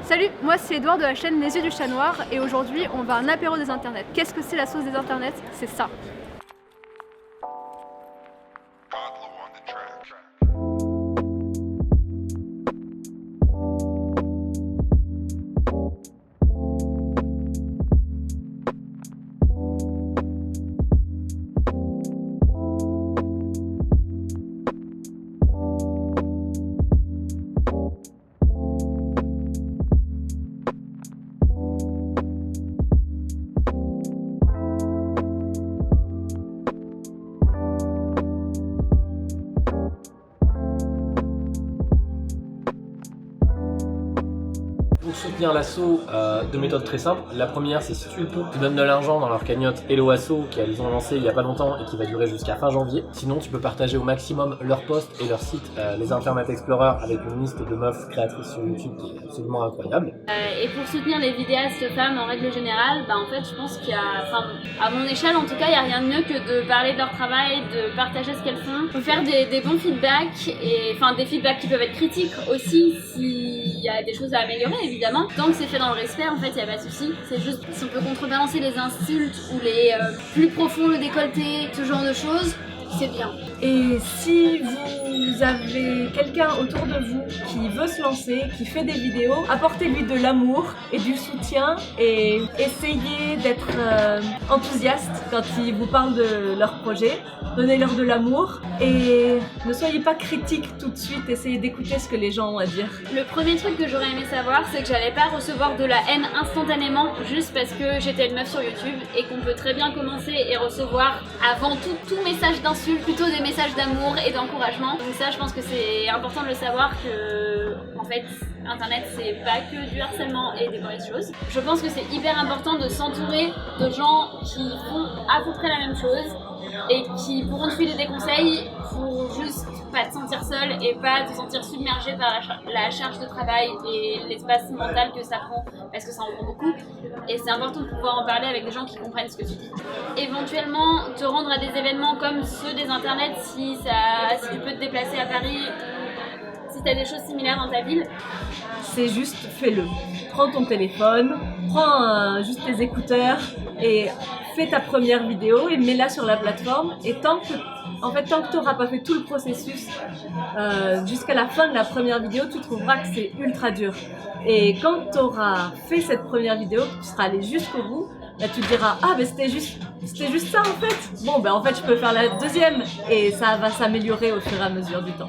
Salut, moi c'est Edouard de la chaîne Les Yeux du Chat Noir et aujourd'hui on va à un apéro des internets. Qu'est-ce que c'est la sauce des internets? C'est ça. Pour soutenir l'asso, deux méthodes très simples. La première, c'est si tu le peux, tu donnes de l'argent dans leur cagnotte Hello Asso qu'ils ont lancé il y a pas longtemps et qui va durer jusqu'à fin janvier. Sinon, tu peux partager au maximum leurs posts et leur site, les Internet Explorer, avec une liste de meufs créatrices sur YouTube qui est absolument incroyable. Et pour soutenir les vidéastes femmes en règle générale, en fait, je pense qu'il y a, à mon échelle en tout cas, il n'y a rien de mieux que de parler de leur travail, de partager ce qu'elles font, de faire des bons feedbacks et des feedbacks qui peuvent être critiques aussi s'il y a des choses à améliorer évidemment. Tant que c'est fait dans le respect, en fait, il n'y a pas de souci. C'est juste si on peut contrebalancer les insultes ou les plus profonds, le décolleté, ce genre de choses, c'est bien. Et si vous avez quelqu'un autour de vous qui veut se lancer, qui fait des vidéos, apportez-lui de l'amour et du soutien et essayez d'être enthousiaste quand ils vous parlent de leur projet. Donnez-leur de l'amour et ne soyez pas critique tout de suite, essayez d'écouter ce que les gens ont à dire. Le premier truc que j'aurais aimé savoir, c'est que j'allais pas recevoir de la haine instantanément juste parce que j'étais une meuf sur YouTube et qu'on peut très bien commencer et recevoir avant tout message d'insulte, plutôt des messages d'amour et d'encouragement. Donc ça, je pense que c'est important de le savoir que, en fait, Internet, c'est pas que du harcèlement et des mauvaises choses. Je pense que c'est hyper important de s'entourer de gens qui font à peu près la même chose et qui pourront te filer des conseils pour juste pas te sentir seul et pas te sentir submergé par la charge de travail et l'espace mental que ça prend, parce que ça en prend beaucoup. Et c'est important de pouvoir en parler avec des gens qui comprennent ce que tu dis. Éventuellement, te rendre à des événements comme ceux des internets si tu peux te déplacer à Paris, si tu as des choses similaires dans ta ville. C'est juste, fais-le. Prends ton téléphone, prends juste tes écouteurs et fais ta première vidéo et mets-la sur la plateforme. Et tant que tu n'auras pas fait tout le processus jusqu'à la fin de la première vidéo, tu trouveras que c'est ultra dur. Et quand tu auras fait cette première vidéo, que tu seras allé jusqu'au bout, là tu te diras « Ah, mais c'était juste ça en fait !» Bon, en fait, je peux faire la deuxième et ça va s'améliorer au fur et à mesure du temps.